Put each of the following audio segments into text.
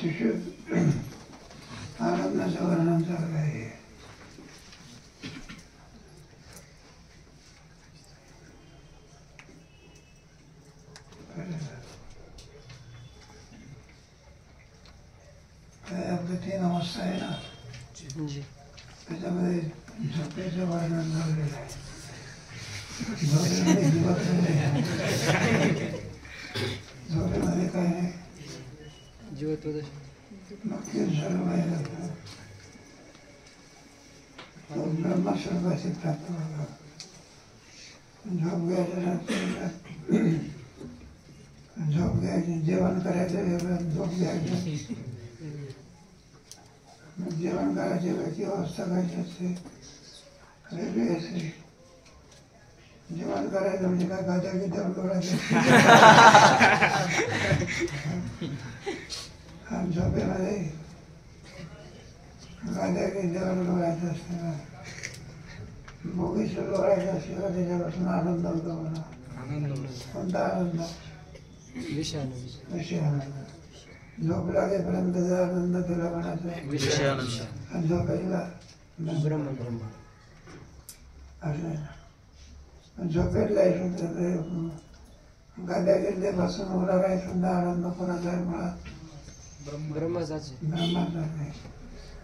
शिशु आनंदाचं वर्णन चालू आहे. आपले 3 अवस्था आहे ना, त्याच्यामध्ये झोपेचं वर्णन झालेलं आहे. झोपेमध्ये झोपेमध्ये काय नाही, नक्कीच सर्व आहे. तो ब्रह्मस्वरूपाची प्राप्त होतो. झोप घ्यायची, जेवण करायचं वेगळं, झोप घ्यायचं. जेवण करायची वेगळी अवस्था करायची असते, वेगळी असते. जेवण करायचं म्हणजे काय गाद्या गिद्यावर लोळायचं. आणि झोपेमध्ये गाद्या गिद्यावर लोळायचं असतं. भोगीचं लोळायचं असतं, त्याच्यापासून आनंद होतो मला. कोणता आनंद? विषय आनंद. झोप लागेपर्यंत आनंद तुला म्हणायचा, आणि झोपेला झोपेतला गाद्या गिद्यापासून उभा राहायचा सुद्धा आनंद कोणाचा आहे? मुळात ब्रह्माचा आहे.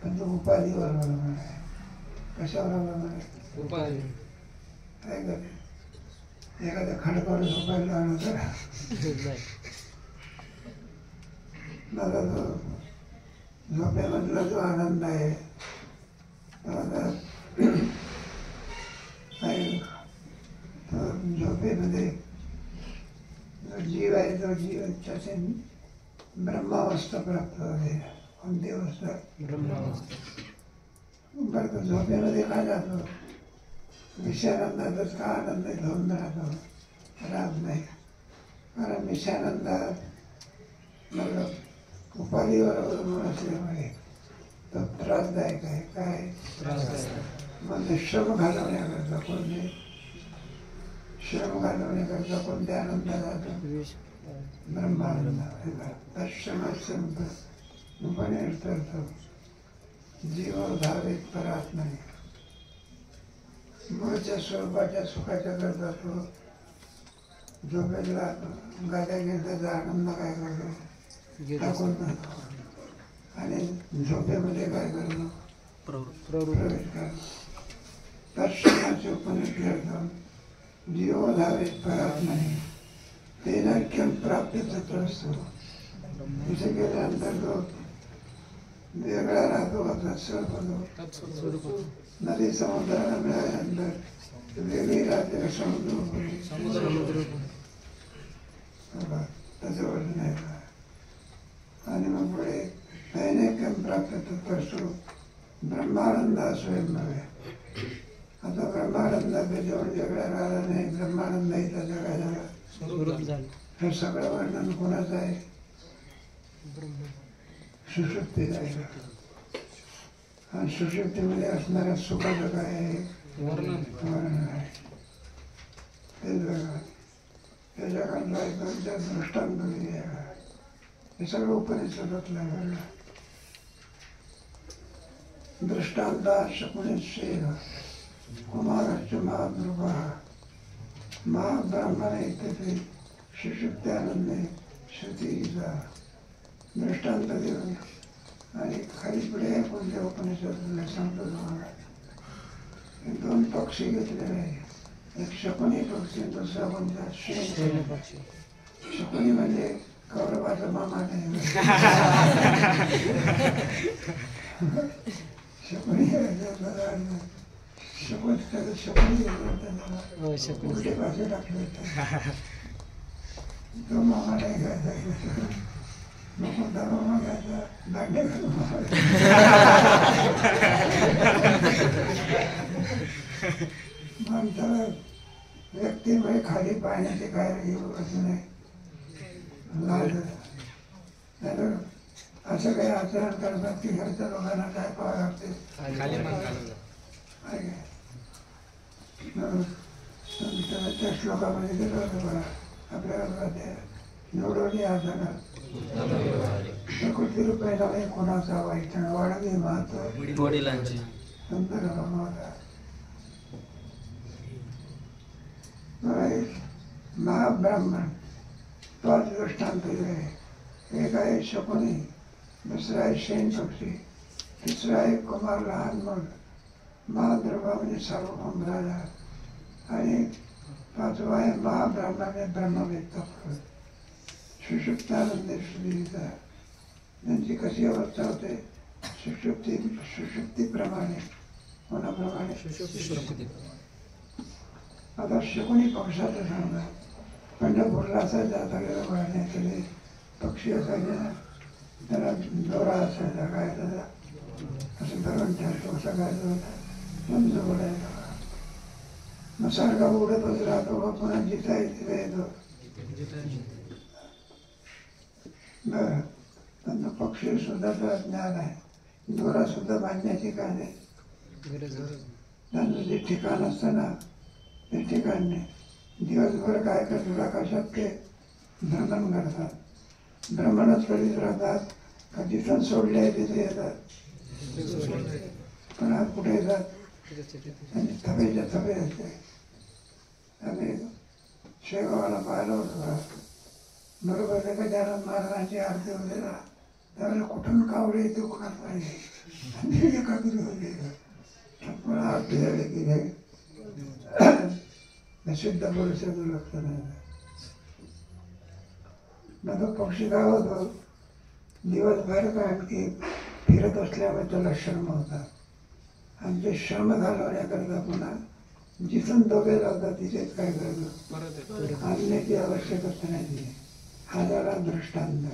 पण तो उपाधीवर अवलंबून आहे. कशावर अवलंबून आहे? उपाधी. काय करे, एखाद्या खडकावर झोपायला आणलं तर मला तो झोपेमधला जो आनंद आहे, झोपेमध्ये जो जीव आहे, तो जीव त्याचे ब्रह्मावस्था प्राप्त होते. कोणती अवस्था? ब्रह्मावस्था. बरं, तर झोपेमध्ये काय जातो? विषयानंदातच का आनंद घेऊन राहतो? राहत नाही. कारण विषयानंदात मला उपाधीवर अवलंबून असल्यामुळे तो त्रासदायक आहे. काय म्हणजे श्रम घालवण्याकरता, कोणते श्रम घालवण्याकरता कोणते आनंद जातो? ब्रह्मानंद. जीवधारित परात नाही. मूळच्या स्वरूपाच्या सुखाच्या करता तो झोपेला गाद्या घेण्याचा आनंद काय करतो? टाकून जातो. आणि झोपेमध्ये काय करतो? प्रवेश करतो. दर्शनाचे उपनिषद करतो. जीवधारित परात नाही. तेना किम प्राप्त तत्व असतो. तिथे गेल्यानंतर तो वेगळा राहतो, स्वरूप होतो. नदी समुद्राला मिळाल्यानंतर वेगळी राहते, समुद्र त्याच्यावर नाही. आणि मग पुढे नैनेकम प्राप्त तत्व ब्रह्मानंद स्वयं नव्हे. आता ब्रह्मानंदाच्या जेवण वेगळा राहिला नाही, ब्रह्मानंद त्याच्या काय झाला? हे सगळं वर्णन कोणाचं आहे? सुषुप्तीचं आहे. आणि सुषुप्तीमध्ये असणाऱ्या सुखाचं काय आहे? वर्णन आहे. तेच वेगळं. त्याच्या काळात एकदमच्या दृष्टांत दिली आहे. हे सगळं उपनिषदातलं आहे. दृष्टांता शकुनिश्चेन कुमारस्य महाद्रुवः महाब्राह्मणे इत्यपि सुषुप्त्यानंदे श्रुतीचा दृष्टांत देऊन. आणि खाली पुढे कोणत्या उपनिषदातलं सांगतो तुम्हाला. 2 पक्षी घेतलेले आहे. एक शकुनी पक्षी, दुसरा कोणता? शेण पक्षी. शकुनी म्हणजे कौरवाचा मामा नाही. शकुनी उलटे भाषे टाकले होते. तो मामा नाही घ्यायचा. कोणता मामा घ्यायचा? दांडेकर मामा. माणसाला व्यक्तीमुळे खाली पाहण्याचे काय असं नाही. असं काही आचरण करतात की घरच्या लोकांना काय पाहावं लागते? त्या श्लोकामध्ये गेलं होतं बघा, आपल्याला निवडून या प्रकृती रुपयाला कोणाचा वाईट वाढवी महत्व वडिलांचे सुंदर होता. महाब्राह्मण तोच दृष्टांत आहे. एक आहे शकुनी, दुसरा आहे शेण पक्षी, तिसरा आहे कुमार लहान मूल, महाद्रवा म्हणजे सार्वभौम राजा, आणि पाचवा आहे महाब्राह्मण ब्रह्मवेत्ता पुरुष. सुषुप्तानंद श्रीचा त्यांची कशी अवस्था होते? सुषुप्तीप्रमाणे कोणाप्रमाणे? आता शकुनी पक्षाचं सांगा. पंढरपूरला असायचा सगळ्या वाढण्याकडे पक्षी असायचा, त्याला दोरा असायचा, काय त्याचा असं धरून ठेवतो, सगळ्याचा होता मंज उडायचा. मग सारखा उडतच राहतो, व पुन्हा जिथा तिथे येतो. बरं, पण पक्षी सुद्धा तर ज्ञान आहे. दोरा सुद्धा बांधण्याची काय नाही, त्यांचं जे ठिकाण असतं ना ते ठिकाण नाही. दिवसभर काय करतात? आकाशात ते भ्रमण करतात. भ्रमणच करीत राहतात का जिथं सोडले आहे तिथे येतात, पण आज कुठे येतात? आणि थबेच्या थबे असते. आम्ही शेगावाला पाहिलं होतं, बरोबर आहे का? त्याला महाराजांची आरती होते ना, त्यावेळेला कुठून कावडे येते कुणाला पाहिजे, एका किती होते पण आरती झाली की सिद्ध पुरुषाचं लक्ष नाही. मग तो पक्षी काय होतो, दिवसभर काय आणखी फिरत असल्यामुळे त्याला श्रम होता, आणि ते श्रम घालवण्याकरता पुन्हा जिथून दोघे लावतात तिथेच काय करतो, आणण्याची आवश्यकता नाही. हा झाला दृष्टांत.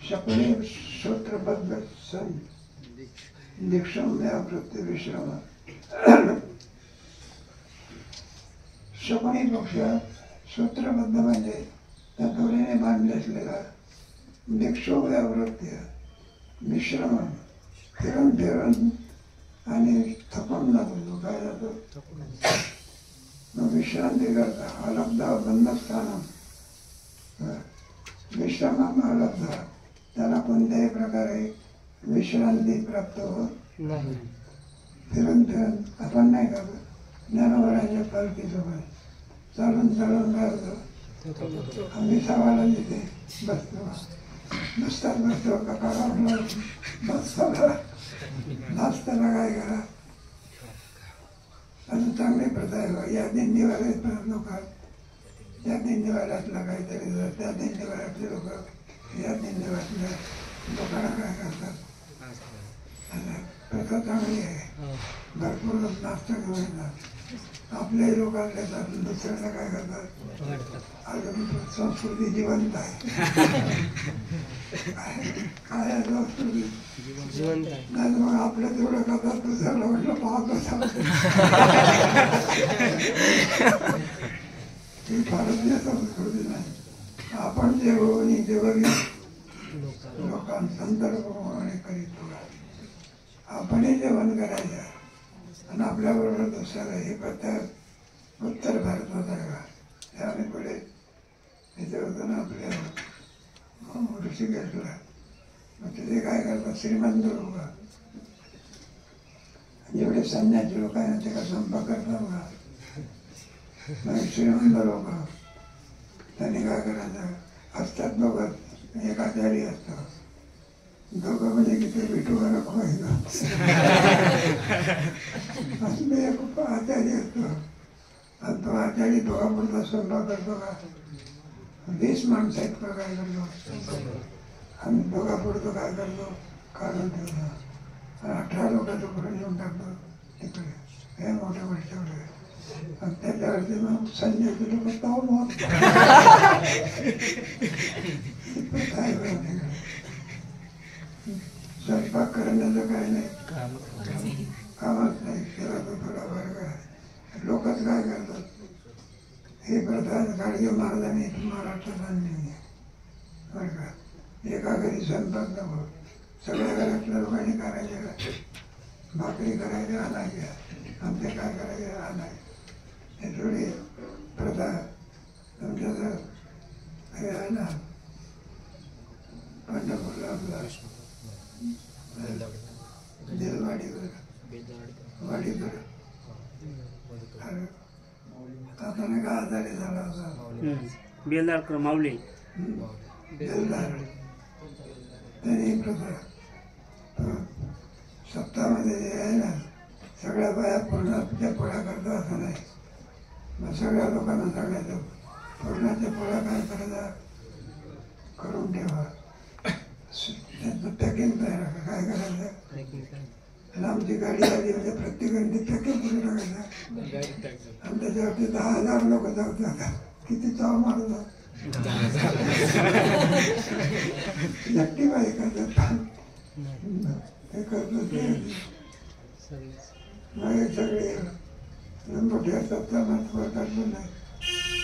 शकुनी सूत्रबद्ध सण दीक्षम व्यावृत्ती विश्रम. शकुनी पक्ष सूत्रबद्ध म्हणजे त्या दोरीने बांधले असलेला, दीक्षो व्यावृत्ती विश्रम, फिरून फिरून आणि थकून जातो. काय जातो? मग विश्रांती करता. अलब्धा बंधस्थानम विश्रामम अलब्धा, त्याला कोणत्याही प्रकारे विश्रांती प्राप्त होत नाही. फिरून फिरून आपण नाही का ज्ञानोबराच्या पालखीसोबत चालून चालून राहतो. आम्ही सवाला तिथे बसतो, बसतात बसतो ककाला म्हटलं बसताना नाचताना काय करा. अजून चांगली प्रथा आहे. या दिंडीवाल्यात लोक, त्या दिंडीवाल्यातला काहीतरी, त्या दिंडीवाल्यातले लोक या दिंडीवाल्यातल्या लोकांना काय करतात. प्रथा चांगली आहे, भरपूर लोक नाश्ता घेऊन येतात. आपल्याही लोकांना येतात, दुसऱ्याला काय करतात. अजून संस्कृती जिवंत आहे. काय संस्कृती नाही, मग आपल्या तेवढं करतात, दुसऱ्याला म्हटलं पाहतो. ही भारतीय संस्कृती नाही. आपण जेवढी लोकांसंदर्भाने करीत आपणही जेवण करायचं आणि आपल्याबरोबर दुसऱ्याला. ही प्रथा उत्तर भारतात आहे का? हे आम्ही पुढे इथे होतो ना आपल्या ऋषिकेशला. मग तिथे काय करतात, श्रीमंत लोक जेवढे संन्यासी लोक आहे ते का संपर्क करतात का? मग श्रीमंत लोक त्यांनी काय करायचं, असतात दोघं, एक आचारी असतो, दोघं म्हणजे किती भेटू फरक व्हायचा. असले एक आचारी असतो, आणि तो आचारी दोघापुरता स्वयंपाक करतो का? 20 माणसं आहेत का काय करतो, आणि दोघापुरतो काय करतो, काढून ठेवतो, आणि 18 लोकांचं करून येऊन टाकतो तिकडे. हे मोठ्या गोष्टीकडे. आणि त्याच्यावरती मग संन्यासी लोक ताव स्वयंपाक करण्याचं काय नाही, कामच नाही. केला तो थोडा वर्ग आहे. लोकच काय करतात, हे प्रथा गाडगे महाराजांनी महाराष्ट्रात आणली आहे बरं का. एका घरी स्वयंपाक नको, सगळ्या घरातल्या लोकांनी करायचे, भाकरी करायच्या आणायच्या, आणि ते काय करायचे आणायचे. हे थोडी प्रथा तुमच्या हे आहे ना पंढरपूरला आपला देववाडीवर वाडीकर आता नाही का आजारी झाला होता बेलदारकर माऊली बेलदार त्यांनी सप्ताहामध्ये जे आहे ना सगळ्या बाया पूर्णाच्या पोळ्या करता असं नाही. मग सगळ्या लोकांना सांगायचं पूर्णाच्या पोळ्या काय करायचा करून ठेवा, त्याचं पॅकिंग तयार काय करायचं. आणि आमची गाडी आली म्हणजे प्रत्येकाने ते पॅकिंग करून टाकायचं आणि त्याच्यावरती 10,000 लोक जातात. किती चाव मारतात नक्की बाई करतात हे करतात सगळे मोठ्या सप्ताहात काढलं नाही.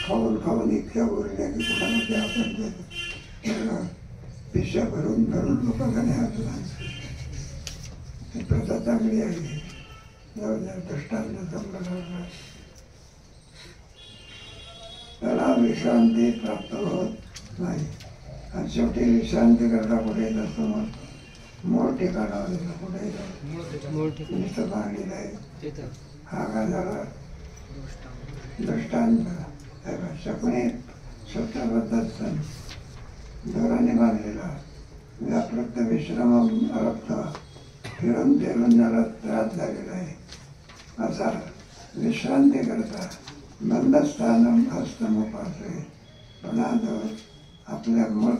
खाऊन खाऊन इतक्या उरल्या की कुणामध्ये आपण पिशा भरून भरून लोकांनी हातला. ही प्रथा चांगली आहे. दृष्टांत संपला त्याला विश्रांती प्राप्त होत नाही. आणि शेवटी विश्रांती करता कुठे येत असतो मग मूळ ठिकाणावर येतो. कुठे येतो नुसतं बांधलेलं आहे. हा काय झाला दृष्टांत. शकुनी स्वतःबद्दल दोराने बांधलेला व्यापृत विश्राम रक्त फिरून फिरून त्याला त्रास झालेला आहे. असा विश्रांती करता बंदस्थानम हस्तमुपासे पण आपल्या मूळ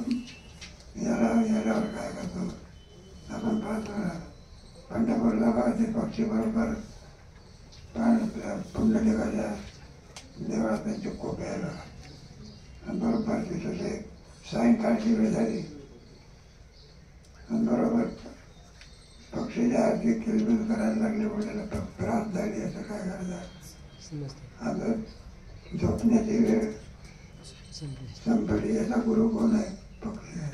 याच्यावर काय करतो आपण पाहतो ना पंढरपूरला पाहते पक्षी बरोबर पुंडलिकाच्या देवळात त्यांची कोप्याला आणि बरोबर तिथं ते सायंकाळची वेळ झाली आणि बरोबर पक्षीच्या आरती किलबिल करायला लागले म्हणजे त्रास झाली. असं काय करायचं आता झोपण्याची वेळ संपली. याचा गुरु कोण आहे? पक्षी आहे.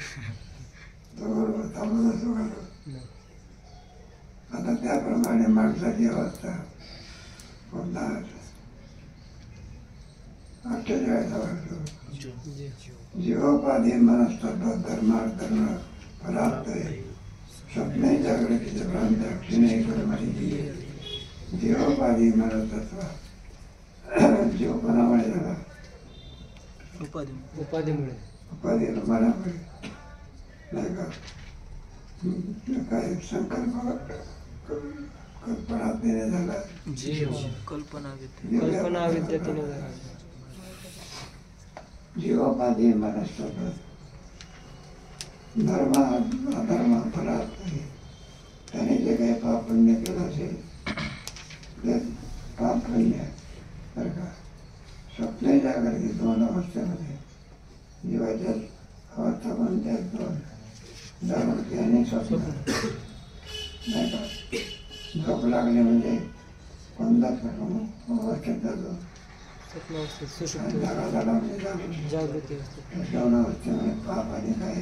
तो बरोबर थांबत असतो का? आता त्याप्रमाणे माणसाची अवस्था पुन्हा 48 वर्ष जीवोपाधी मनस्तत्व धर्म फलार्थ स्वप्ने जागृतीचे भ्रांत क्षिणे कर्माची जीवोपाधी मनस्तत्व जीवपणामुळे झाला उपाधी मनामुळे नाही का काय संकल्प कल्पना तिने झाला कल्पना विद्यातीने झाला जीवोपाधी मनस्तत्व धर्म अधर्म फलार्थ त्याने जे काही पाप पुण्य केलं असेल ते पाप पुण्य बरं का स्वप्न जागृती दोन अवस्थेमध्ये जीवाच्या अवस्था पण त्या दोन जागृती आणि स्वप्न नाही का. झोप लागले म्हणजे कोणताच अवस्थेत जातो. जागा झाला म्हणजे जागृती दोन अवस्थेमध्ये पाप आणि काय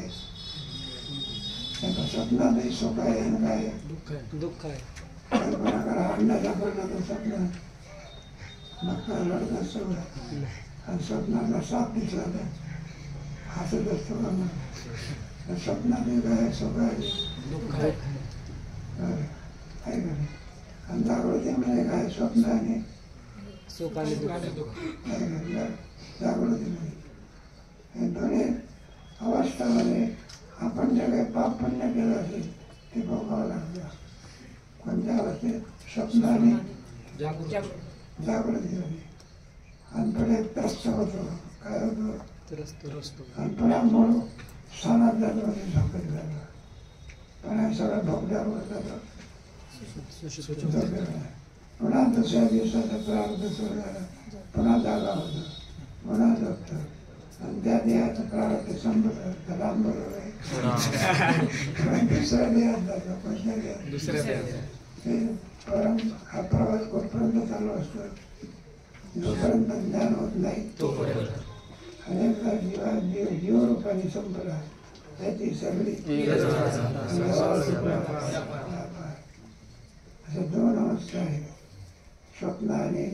स्वप्नातही सुख आहे आणि काय दुःख आहे. कल्पना करा अंडाचा पडला तर स्वप्न मग काय लढत असतो आणि स्वप्नाला साप दिसला तर हसत असतो का मग स्वप्नाने काय सुख आहे दुःख आहे आणि जागृतीमध्ये काय स्वप्न आणि सुख आणि जागृतीमध्ये हे दोन्ही अवस्थामध्ये आपण जे काही पाप पुण्य केलं असेल ते भोगावं लागलं. कोणत्या अवस्थेत? स्वप्नाने जागृतीमध्ये आणि पुढे त्रस्त होतो. काय होतो? आणि पुन्हा मूळ स्थानात जातो आणि झोपेत जातो. पण हे सगळं भोगल्यावर जातं. पुन्हा दुसऱ्या दिवसाचा प्रारब्ध सुरू झाला. पुन्हा जागा होतो. पुन्हा झोपतो आणि त्या देहाचं प्रारब्ध संपलं लांबरोबर आहे. दुसऱ्या देहात जातो. कोणत्या देहात? दुसऱ्या देहात. हा प्रवास कुठपर्यंत चालू असतो? जोपर्यंत ज्ञान होत नाही अनेकदा जीवरूपाने संपला त्याची सगळी अशा दोन अवस्था आहेत स्वप्न आणि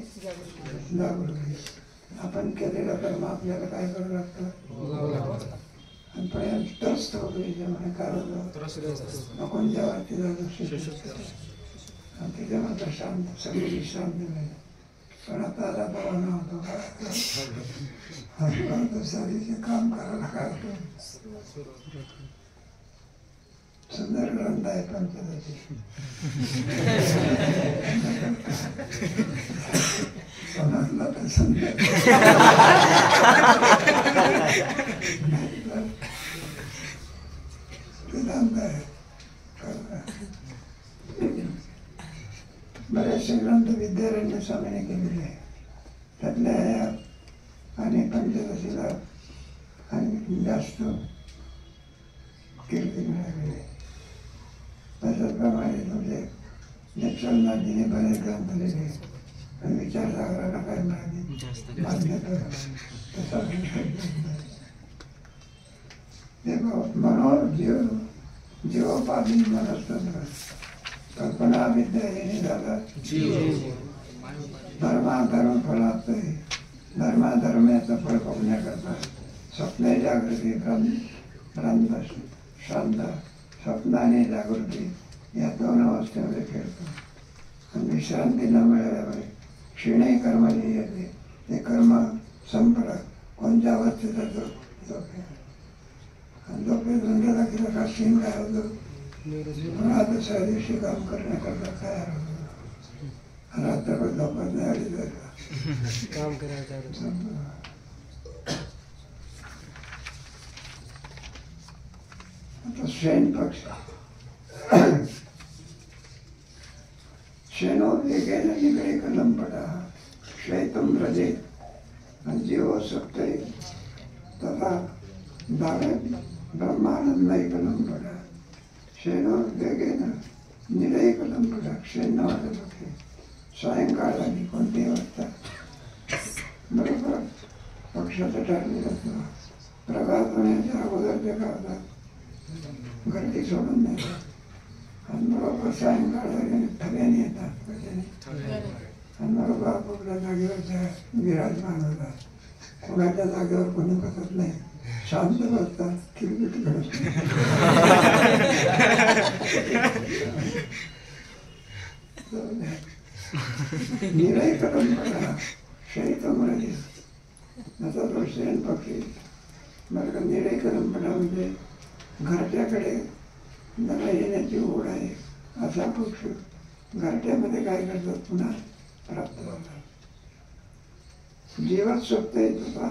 जागृती. आपण केलेलं कर्म आपल्याला काय करावं लागतं, आणि पण त्रस्त होतो याच्यामुळे. काय होतं, कोणत्या वाटते जातो आणि त्याच्यामध्ये शांत, सगळी विश्रांती मिळते. पण आता रवाना होतो सारीचे काम करायला काय होतं. सुंदर ग्रंथ आहे पंचदशी. कोणाला तर सुंदर ग्रंथ आहे. बरेचसे ग्रंथ विद्यारण्य स्वामीने केलेले आहे. त्यातल्या आणि पंचदशीला आणि जास्त कीर्ती मिळालेली आहे. त्याच्याप्रमाणे तुमचे नेत्रनाथजीने बरेच ग्रंथ लिहिले, पण विचारसागराला काय मिळाले मान्यता तसा मनोर जीवोपाधी मनस्तंत्र कल्पना विद्या हे निघाला धर्माधर्म फळात धर्माधर्माचं फळ बघण्याकरता स्वप्ने जागृती रंध श्रद्धा स्वप्न आणि जागृती या दोन अवस्थेमध्ये खेळतो. आणि विश्रांती न मिळाल्यामुळे क्षीणही कर्माची येते. ते कर्म संपलं कोणत्या अवस्थेचा झोपे आणि झोपेतून गेला की का क्षीण काय होतो, पुन्हा दुसऱ्या दिवशी काम करण्याकरता तयार होतो. रात्रभर झोपत नाही आली तर काम करायचं. शेण पक्ष शेणो वेगेन निगडे कलम पडा शैतम रजे जीवो सप्ते तथा दावे ब्रह्मानंदय कलम पडा. शेणो वेगेन निगडे कलम पडा. शेण वाटत होते सायंकाळ झाली कोणती वाजता बरोबर पक्षाचं ठरलेलं असतं. प्रभात होण्याच्या अगोदर ते गावतात गर्दी सोडून द्यायचं आणि बरोबर सायंकाळ ठग्याने येतात आणि बरोबर आपापल्या जागेवर विराजमान होतात. कोणाच्या जागेवर कोणी बसत नाही, शांत बसतात, किरकिट करत निराय परंपरा शैतमुळे त्याचा तो शेण पक्षी बरं का. निराय परंपरा म्हणजे घरट्याकडे नका येण्याची ओढ आहे असा पक्षी घरट्यामध्ये काय करतात पुन्हा प्राप्त होतात. जीवात स्वप्त येत होता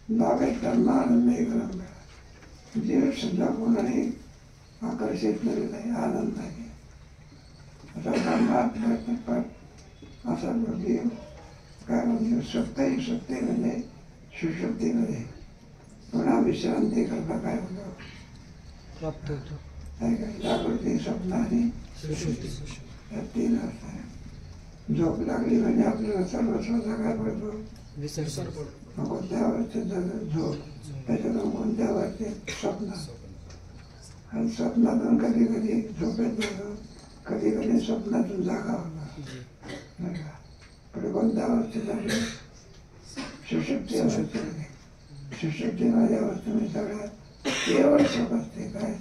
बागेत कर्म आनंद परंपरा. जीव सुद्धा कोणाने आकर्षित करत आहे आनंद आहे असा असा जीव काय म्हणजे स्वप्तही स्वप्ते म्हणजे सुशुद्धीमध्ये पुन्हा विश्रांती करता काय होतं प्राप्त होतो. जागृती स्वप्न आणि या तीन असतात. झोप लागली म्हणजे आपल्याला सर्वस्वाचा काय पडतो मग कोणत्या अवस्थेत झोप त्याच्यातून कोणत्या अवस्थेत स्वप्न आणि स्वप्नातून कधी कधी झोपेत जातो कधी कधी स्वप्नातून जागा होता. पुढे कोणत्या अवस्थेत आहे सुशुद्धी अवस्थेमध्ये. सुशुद्धीमध्ये अवस्थेमध्ये सगळ्यात केवळ सुख असते. काय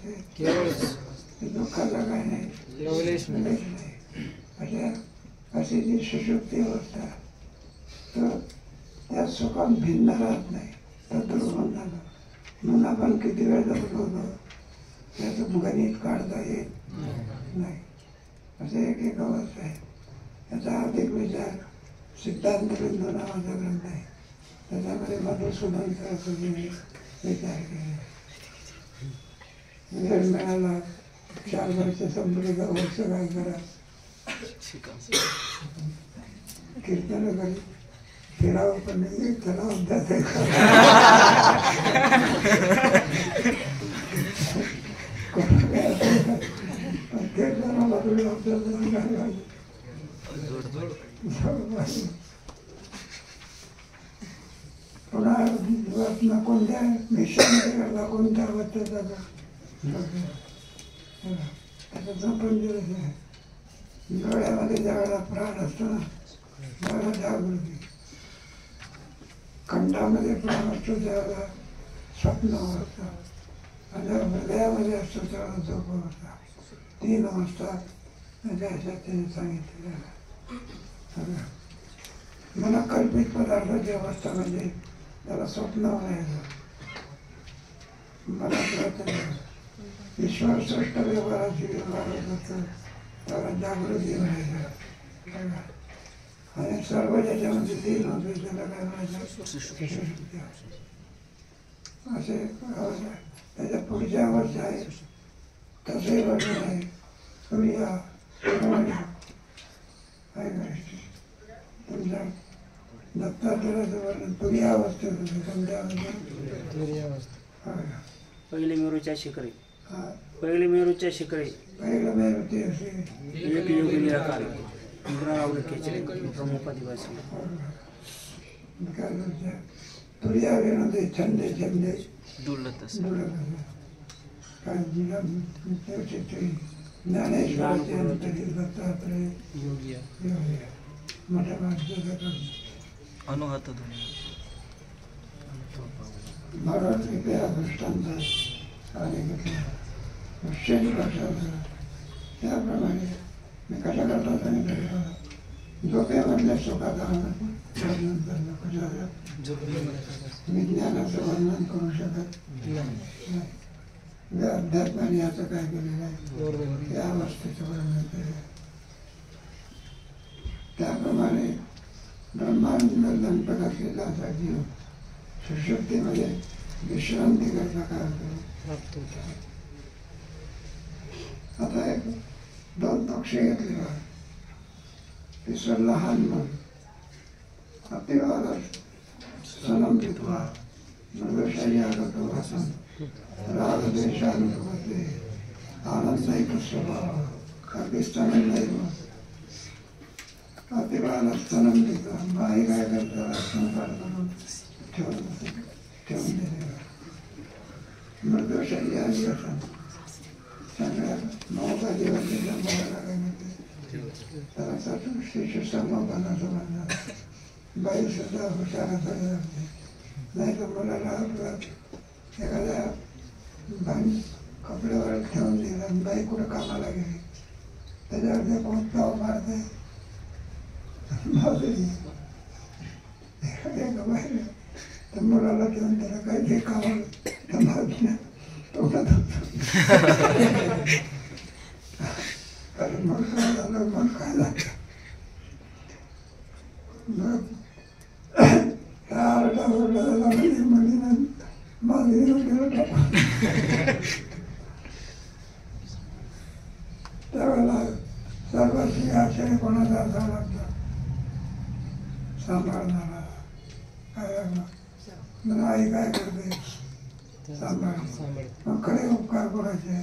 ते दुःखाचा काय नाही अशा अशी जी सुशुद्धी अवस्था तर त्या सुखात भिन्न राहत नाही तर दुर्गम झालं म्हणून आपण किती वेळ जगत होतो त्याचं गणित काढता येत नाही. असे एक अवस्था आहे. याचा अधिक विचार सिद्धांत बिंदू नावाचा ग्रंथ आहे त्याच्यामध्ये मधुसूदन सरस्वतीने विचार केले. वेळ मिळाला 4 वर्ष संपले 10 वर्ष काय करा कीर्तन करी फिरावं पण नाही त्याला अभ्यास आहे कीर्तनाला तुला अभ्यास पुन्हा जीवातला कोणत्या मिशन करता कोणत्या अवस्थेत जाता त्याचा पण दिवस आहे. डोळ्यामध्ये ज्यावेळेला प्राण असतो ना त्यावेळेला जागृती खंडामध्ये प्राण असतो त्याला स्वप्न होतं आणि हृदयामध्ये असतो त्याला झोप होता. 3 अवस्था त्याच्यात त्याने सांगितलेलं. मला कल्पित पदार्थाची अवस्था म्हणजे त्याला स्वप्न म्हणायचं. मला कळत ईश्वर श्रेष्ठ व्यवहाराची व्यवहार होतं त्याला जागृती म्हणायचं. आणि सर्व ज्याच्यामध्ये 3 होते त्याला काय म्हणायचं असे अवस्था. त्याच्या पुढच्या अवस्था आहे तसे वर्णन आहे. तुमच्या दत्तात्रेयाचं वर्णन तुर्या अवस्थेत होते. पहिले मेरूच्या शिखरे पहिले मेरूच्या शिखरे पहिलं मेरू ते एक योगी निराकार इंद्रावली खेचरे प्रमुखादिवासी तुर्या वेणं ते छंदे छंदे दुर्लत ज्ञानेश्वराचे अंतरी दत्तात्रेय योगी मोठ्या माणसाचा अनुहत महाराज त्या दृष्टांत सांगितलं. निश्चय कशाचं त्याप्रमाणे मी कशा करता सांगितलं. झोपेमधल्या सुखाचा वर्णन करणं कशाचं विज्ञानाचं वर्णन करू शकत नाही. अध्यात्माने याचं काय केलेलं आहे या अवस्थेचं वर्णन केलं. त्याप्रमाणे ब्रह्मानंद लंपट असलेला असा जीव सुषुप्तीमध्ये विश्रांती करता काय होतो. आता 2 पक्ष घेतले बघा. तिसरं लहान मन अतिवाद सनंबित्वा मृदुशाही आगतो वासन रागद्वेषानुपते आनंददायक स्वभाव अभिष्टानं नाही. अतिवादस्थानं देतं बाई काय करतात संसार करून ठेवून दिले. मृदुशाही आली असं चांगल्या नौका जीवनाच्या मुलाला काय म्हणते त्याला सृष्टीचे समाधानाचं म्हणणार. बाई सुद्धा हुशार असायला लागते. नाही तर मुलाला एखाद्या बाई कपड्यावर ठेवून दिला आणि बाई कुठं कामाला गेली त्याच्यावर ते कोण ताव मारते एका बाहेर तर मुलाला ठेवून त्याला काही ते कामाला त्या मागीनं तोंडात अरे मग काय झालं मग काय झालं आरडा ओरडा झाला म्हणजे माझे त्यावेळेला सर्वांची आश्चर्य कोणाचा असावा लागतो सांभाळणारा. काय मग आई काय करते सांभाळ. मग खरे उपकार कोणाचे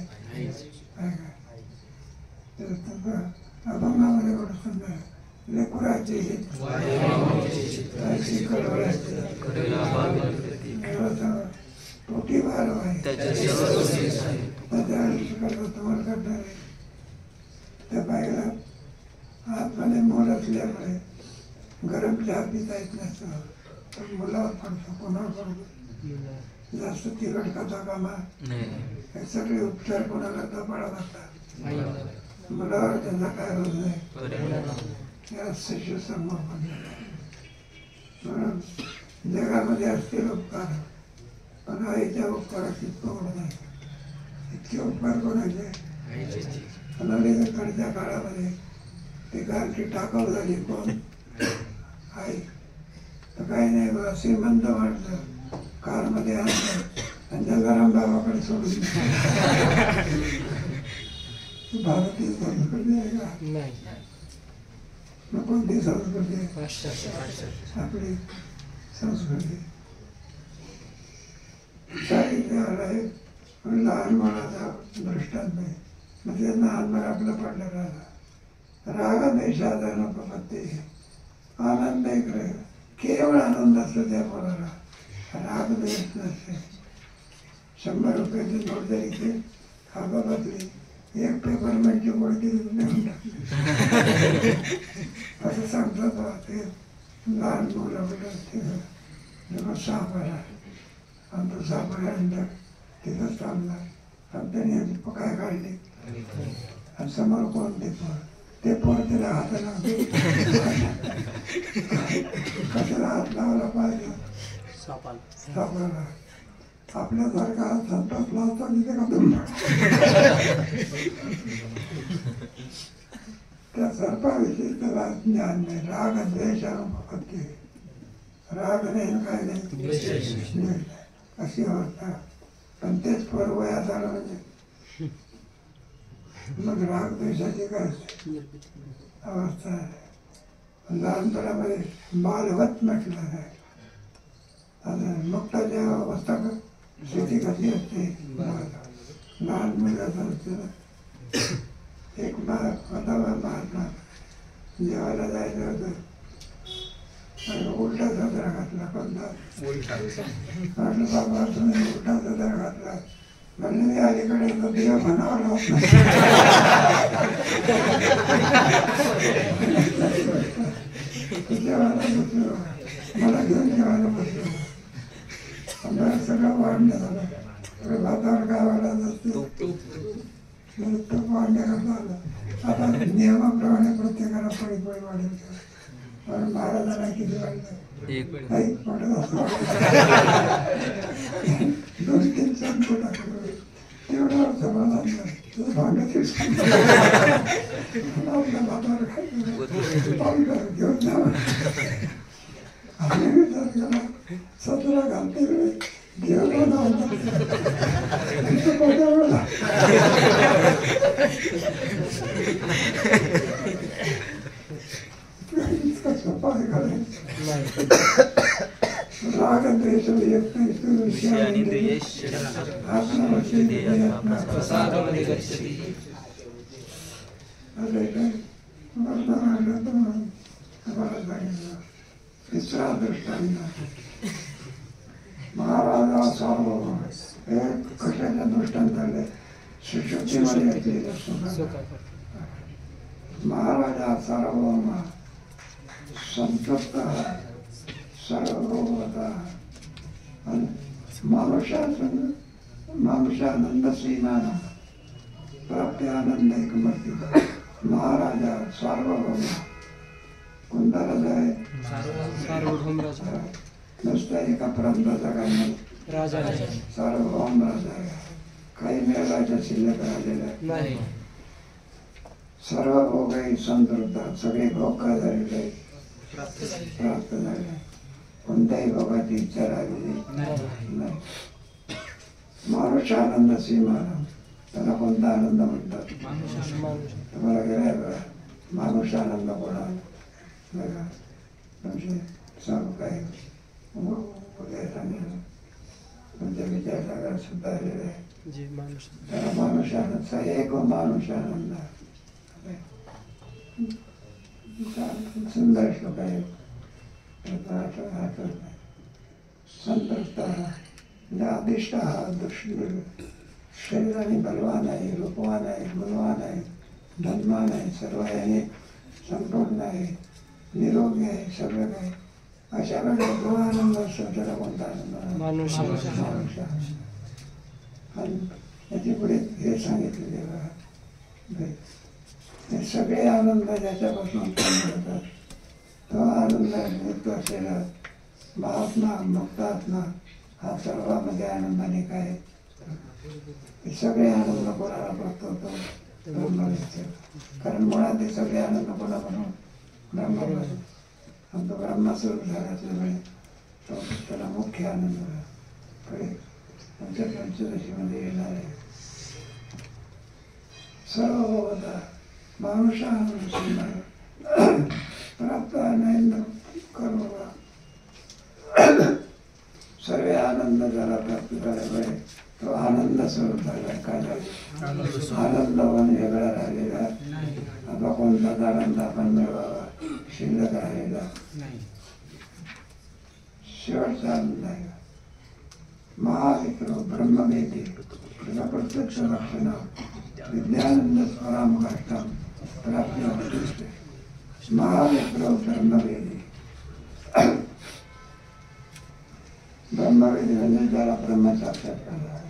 काय अभंगामध्ये कोण समजा लेकुराचे पोटी वाढ तुम्हाला करणारे त्या बाईला आतमध्ये मोड असल्यामुळे गरम चहा पिता येत नसतं तर मुलावर पडतो कोणावर पडतो. जास्त तिखट खाता कामा हे सगळे उपचार कोणाला दबाडा लागतात. मुलावर त्यांना काय होत नाही या शिशु संगोपन. म्हणून जगामध्ये असतील उपकार पण आईच्या उपकाराची तोड नाही. इतके उपकार कोणाचे अलीकडच्या काळामध्ये ते कारची टाकाव झाली कोण आई तर काही नाही बघा श्रीमंत वाटलं कारमध्ये आणलं आणि जगाराम बाबाकडे सोडून भारतीय संस्कृती आहे का नाही. मग कोणती संस्कृती आहे आपली संस्कृती. आहे लहान मुलाचा दृष्टांत नाही मग ते लहान मुलं आपलं पडलं राहिला. राग देशाचा नको पत्ते आनंद एक केवळ आनंद असतो त्या मुलाला. राग देश नसते. 100 रुपयाची नोट जरी ते खाबाबतली एक पेपर म्हणजे गोळी नेऊन टाकली असं सांगतात ते लहान मुलं तेव्हा साप आला आणि तो साप आल्यानंतर तिथंच थांबला आणि त्याने काय काढले आणि समोर कोण ते पोर त्याला हाताला कशाला हात लावला पाहिजे सापाला आपल्यासारखा हात संपात लावता तिथे का तुम्ही त्या सर्पाविषयी त्याला ज्ञान नाही राग द्वेष होते राग नाही काय नाही अशी अवस्था पण तेच पोर वयात आलं म्हणजे मग राग द्वेषाची काय अवस्था आहे लहानपणामध्ये बालवत म्हटलं आहे आता मुक्ताची अवस्था स्थिती कशी असते लहान मुलाचं असते एक होता महात्मा जेवायला जायचं होतं आणि उलटा सदरा घातला कोणता म्हटलं बाबा तुम्ही उलटा सदरा घातला म्हणलं मी अलीकडे देव म्हणावं लागला जेवायला बसलो मला घेऊन जेवायला बसलो सगळं वाढणं झालं सगळं भातावर काय वाढत असते तो वाढण्याकरता आलं आता नियमाप्रमाणे प्रत्येकाला पळी वाढेल पण महाराजांना किती वाढलं एक पडत असं 2-3 संपू टाकलं तेवढं समाधान तुझं भांडत आपल्या भातावर खायचं घेऊन जावं आम्ही विचार केला 17 घालते वेळी देवला लावला तिथं पडला इतका सोपा आहे राग द्वेष तिसरा दृष्टांत महाराजा सार्वभौम हे कशाच्या दृष्टांताने सुशुद्धीमध्ये येतलेलं महाराजा सार्वभौम संतप्त सर्वभौमता आणि मानुषानंद श्रीमान प्राप्य आनंद एक मर्ती महाराजा सार्वभौम कोणता राजा आहे नुसता एका प्रांताचा काही नाही सार्वभौम राजा आहे काही मेळाच्या शिल्लक राहिलेला आहे सर्व भोगही संतृप्त सगळे भोग काय झालेले प्राप्त झाले कोणत्याही भोगाची इच्छा राहिलेली नाही मानुषानंद सीमाना त्याला कोणता आनंद म्हणतात तुम्हाला गेलाय बघा मानुषानंद कोणा बघा म्हणजे सर्व काही वगैरे सांगितलं तुमच्या विचारसागर सुद्धा आलेले आहे त्याला मानुषानंद एक मानुषानंद सुंदर श्लोक आहे संतप्त आदिष्ट शरीराने बलवान आहे रूपवान आहे गुणवान आहे धनवान आहे सर्व आहे संपूर्ण आहे निरोगी आहे सगळं काही अशा वेळेला जो आनंद असतो त्याला कोणता आनंद मानुष्य आणि याची पुढे हे सांगितलेले बघा हे सगळे आनंद ज्याच्यापासून मिळतात तो आनंद युक्त असलेला महात्मा मुक्तात्मा हा सर्वांमध्ये आनंदाने काय हे सगळे आनंद कोणाला प्राप्त होतो ब्रह्मविद्या कारण मुळात हे सगळे आनंद कोणापासून ब्रह्मविद्या आणि तो ब्रह्मस्वरूप झाला असल्यामुळे तो त्याला मुख्य आनंद पुढे पंचदशीमध्ये येणार आहे सर्व होता मानुषा प्राप्त आनंद करो सर्व आनंद झाला प्राप्त झाल्यामुळे तो आनंद स्वरूप झाला काय आनंद वेगळा राहिलेला आता कोणताच आनंद आपण मिळवावा शिल्लक राहिलेला शेवटचा आनंद आहे महाविक्रो ब्रह्मवेदी तुझा प्रत्यक्ष लक्षण विज्ञानंद स्वरामकाष्टम प्राप्त महाविक्रो ब्रह्मवेदी ब्रह्मवेदी म्हणजे ज्याला ब्रह्म साक्षात्कार झाला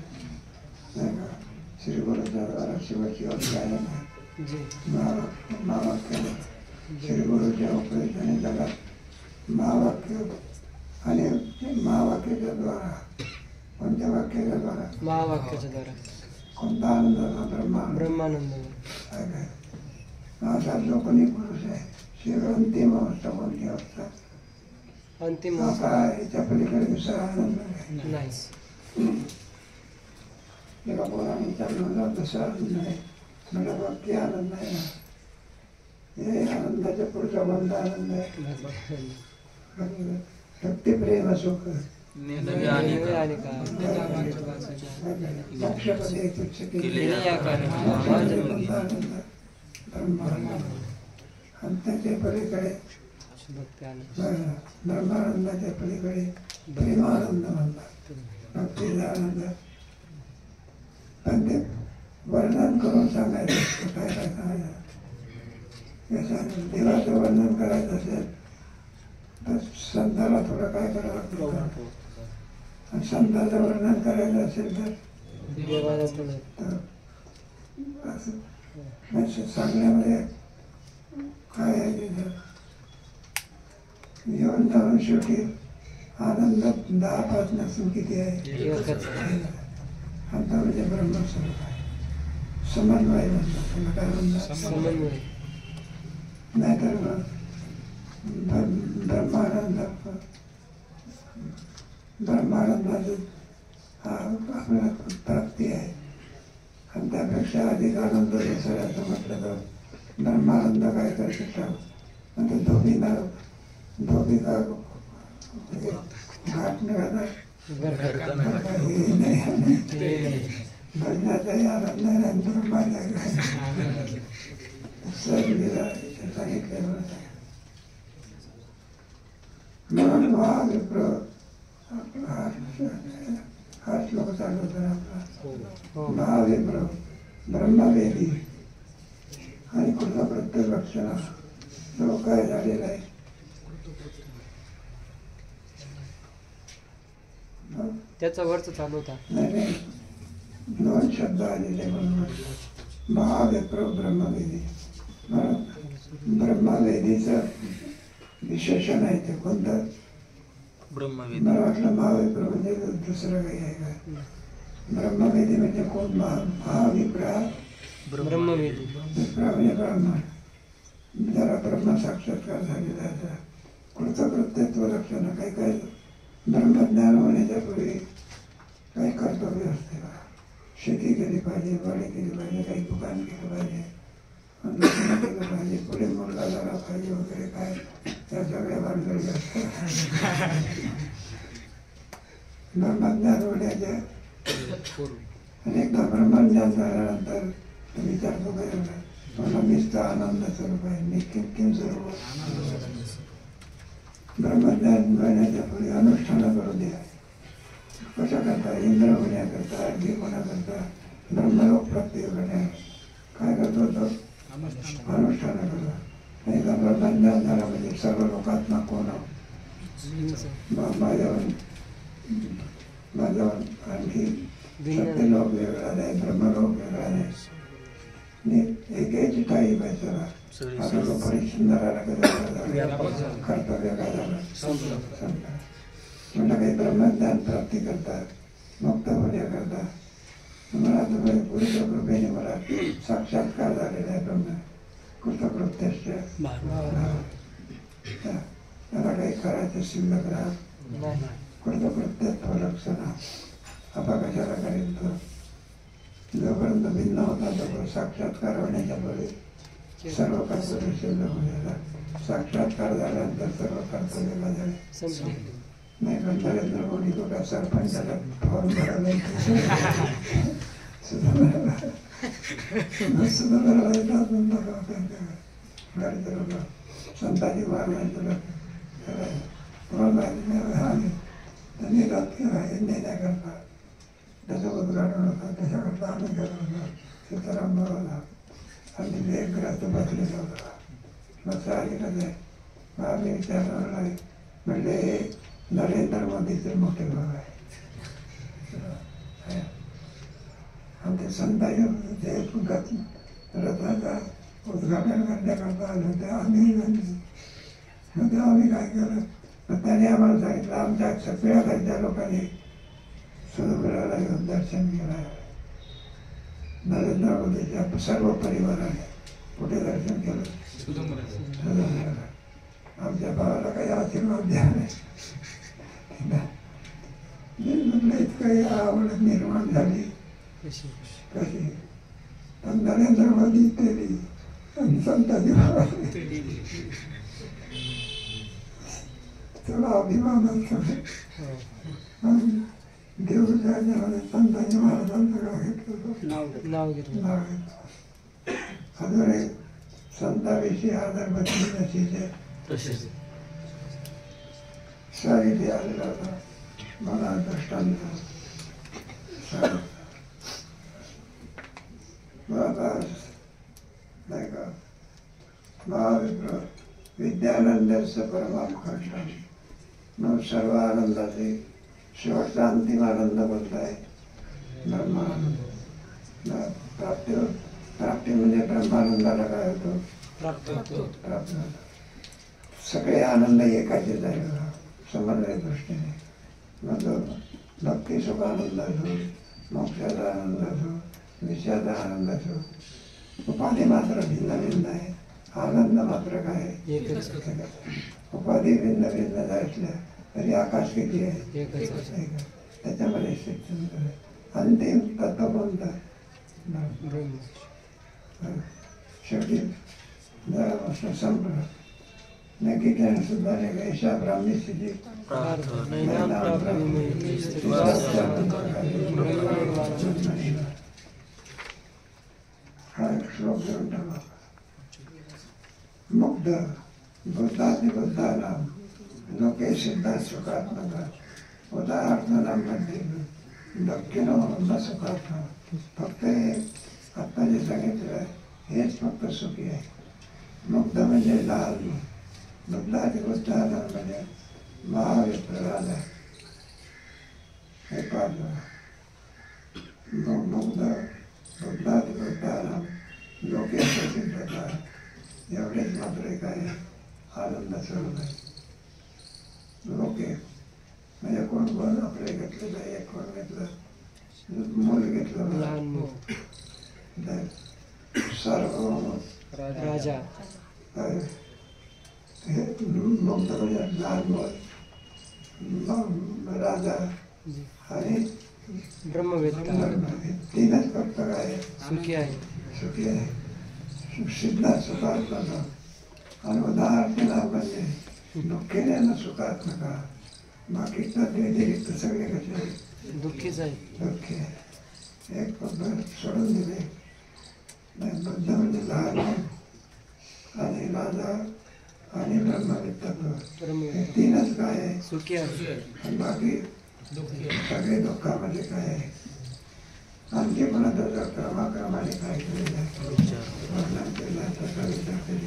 नाही का. श्री गुरुच्या द्वारा शिवाची अध्याय महावाक्य श्री गुरुच्या उपदेशाने जगात महावाक्य आणि महावाक्याच्या द्वारा कोणत्या वाक्याच्या द्वारा महावाक्याच्या द्वारा कोणता आनंद ब्रह्मानंद असा जो कोणी पुरुष आहे शिव अंतिम अवस्था कोणती अवस्था अंतिम आता याच्या पलीकडे दुसरा आनंद नाही. नाही. एका पोराने विचारलं दुसरा आनंद आहे म्हणजे बाकी आनंद आहे ना. हे आनंदाच्या पुढचा कोणता आनंद आहे भक्ती प्रेम सुख मोक्षपदे तुच्छ आणि त्याच्या पलीकडे ब्रह्मानंदाच्या पलीकडे प्रेमानंद म्हणतात भक्तीचा आनंद. पण ते वर्णन करून सांगायचं काय काय सांगायचं. देवाचं वर्णन करायचं असेल तर संताला थोडं काय करावं लागतं आणि संताचं वर्णन करायचं असेल तर असं सांगण्यामध्ये काय आहे तिथं येऊन जाऊन शेवटी आनंद 10-5 नसून किती आहे अंत म्हणजे ब्रह्मस्वरूप आहे. समन्वय म्हणतात त्याला काय म्हणतात नाहीतर ब्रह्मानंदाची आपल्याला प्राप्ती आहे आणि त्यापेक्षा अधिक आनंद दुसऱ्याचं म्हटलं तर ब्रह्मानंद काय करू शकतो म्हणजे धोबी का घाट निघाला भजनाचाही आनंद आहे ब्रह्माचा सांगितलं म्हणून हा श्लोक चालू होता आपला महाविप्र ब्रह्मवेदी आणि कुठला प्रत्येक लक्षणा जो काय झालेला आहे त्याचा वरच चालू होता. नाही 2 शब्द आलेले म्हणून महाविप्र ब्रह्मवेदी ब्रह्मवेदीचं विशेषण आहे ते कोणतं ब्रह्मवेदी. मला वाटलं महाविप्र म्हणजे दुसरं काही आहे का. ब्रह्मवेदी म्हणजे कोण महाविप्रा ब्रह्मवेदी विप्रा म्हणजे ब्रह्म जरा ब्रह्म साक्षात्कार झालेला आहे. कृतकृत्यत्व लक्षणं काही काही ब्रह्मज्ञान होण्याच्या पूर्वी काही कर्तव्य असते का. शेती केली पाहिजे वाडी केली पाहिजे काही दुकान केलं पाहिजे लग्न केलं पाहिजे पुढे मुलगा झाला पाहिजे वगैरे काय त्या सगळ्या भानगडी असतात. ब्रह्मज्ञान होण्याच्या आणि एकदा ब्रह्मज्ञान झाल्यानंतर विचार तो करायला मला नुसतं आनंद स्वरूप आहे मी किम स्वरूप. ब्रह्मज्ञान मिळण्याच्या पूर्वी अनुष्ठानं करू द्या. कशा करता इंद्र होण्याकरता अग्नी होण्याकरता ब्रह्मलोक प्राप्ती करण्या काय करतो तो अनुष्ठानं करतो. एकदा ब्रह्मज्ञान झाला म्हणजे सर्व लोकात्मा कोण माझ्यावर आणखी सत्यलोक वेगळा नाही ब्रह्मलोक वेगळा नाही. एकही काही पैसा आता लोकांनी सुंदराला कर्तव्य काय झालं संपलं. म्हणलं काही ब्रह्मज्ञान प्राप्ती करतात मुक्त होण्याकरता मला तुम्ही पुरेच्या कृपेने मला साक्षात्कार झालेला आहे ब्रह्म कृतकृत्यश्च. त्याला काही करायचं शिल्लक राहत कृतकृत्यत्व लक्षणा आता कशाला करेल तो जोपर्यंत भिन्न होता तोपर्यंत साक्षात्कार होण्याच्या पूर्वी सर्व कर्तव्य शिल्लक होण्याला साक्षात्कार झाल्यानंतर सर्व कर्तव्य झाले. नाही पण नरेंद्र मोदी तो काय सरपंचाला फॉर्म भरायला संताजी महाराजांचं त्यांनी नेण्याकरता त्याचं उद्घाटन होतं त्याच्याकरता आम्ही गेलो होतो सीताराम बरोबर आणि लेखग्रस्त बसलेला होता. मग साहजिकच आहे मग आम्ही विचारणार म्हणले नरेंद्र मोदीचे मोठे भाऊ आहे. आणि ते संतांनी ते रथाचा उद्घाटन करण्याकरता आले होते. आम्ही मग तेव्हा आम्ही काय केलं, मग त्याने आम्हाला सांगितलं आमच्या सगळ्या घरच्या लोकांनी सुरुवाला येऊन दर्शन केलं. नरेंद्र मोदीच्या सर्व परिवाराने कुठे दर्शन केलं? सुरुवाला. आमच्या भावाला काही आशीर्वाद द्या नाही. म्हटलं इतकं आवड निर्माण झाली कशी, पण नरेंद्र मोदी तेली आणि संताजी थोडा अभिमान असतो. देऊच्या संताजी महाराजांचं नाव घेतलं. अजून एक संताविषयी आदरबद्दल नशीचे साहित्य आलेला होता. मला दृष्टांत नाही का, महाविप्र विद्यानंदस्य परमाम खंड मग सर्व आनंदाचे शेवटचा अंतिम आनंद बोलताय ब्रह्मानंद. प्राप्ती म्हणजे ब्रह्मानंदाला काय होतो? प्राप्त होतो. सगळे आनंद एकाचेच आहे समन्वय दृष्टीने. मग भक्ती सुखानंद असो, मोक्षाचा आनंद असो, विषयाचा आनंद असो, उपाधी मात्र भिन्न भिन्न आहे, आनंद मात्र काय आहे? उपाधी भिन्न भिन्न असल्या तरी आकाश किती आहे? त्याच्यामध्ये शिक्षण अंतिम तत्व कोणतं? शेवटी संपलं. नक्की त्याने सुद्धा ऐशा ब्राह्मी स्थिती हा श्लोक देऊन टाका. मुग्ध बुद्धाति बुद्धानाम लोके सिद्धा सुखात्मका उदाहरणामध्ये दक्षिणो न सुखात्मा. फक्त आता जे सांगितलं हेच फक्त सुखी आहे. मुग्ध म्हणजे लाल, बुद्धाति बुद्धानाम म्हणजे महाविप्र राजा हे पाहतो. मुग्ध बुद्धाति बुद्धानाम लोके सिद्धता एवढेच मात्र काय आनंद स्वरूप आहे. लोके म्हणजे कोण कोण आपले घेतलेलं आहे, कोण घेतलं मूल घेतलं सर्व राजा हे मुक्त म्हणजे लहान मूल राजा आणि ब्रह्मवेत्ता तीनच फक्त काय सुखी आहे. सुखी आहे. सिद्धा सुखात्मका आणि उदाहरण म्हणजे दुःखीने न सुखात्मका. बाकी तर व्यतिरिक्त सगळे कसे दुःखीच आहे. दुःखी आहे. एक पद्धत सोडून दिले. बुद्ध म्हणजे लहान आणि राजा आणि ब्रह्मविद्या हे तीनच काय आहे? सुखी आहे. आणि बाकी सगळे दुःखामध्ये काय आहे? आणखी पण आता क्रमाक्रमाने काय केलेलं आहे? वर्णन केलं त्याचा विचार केला.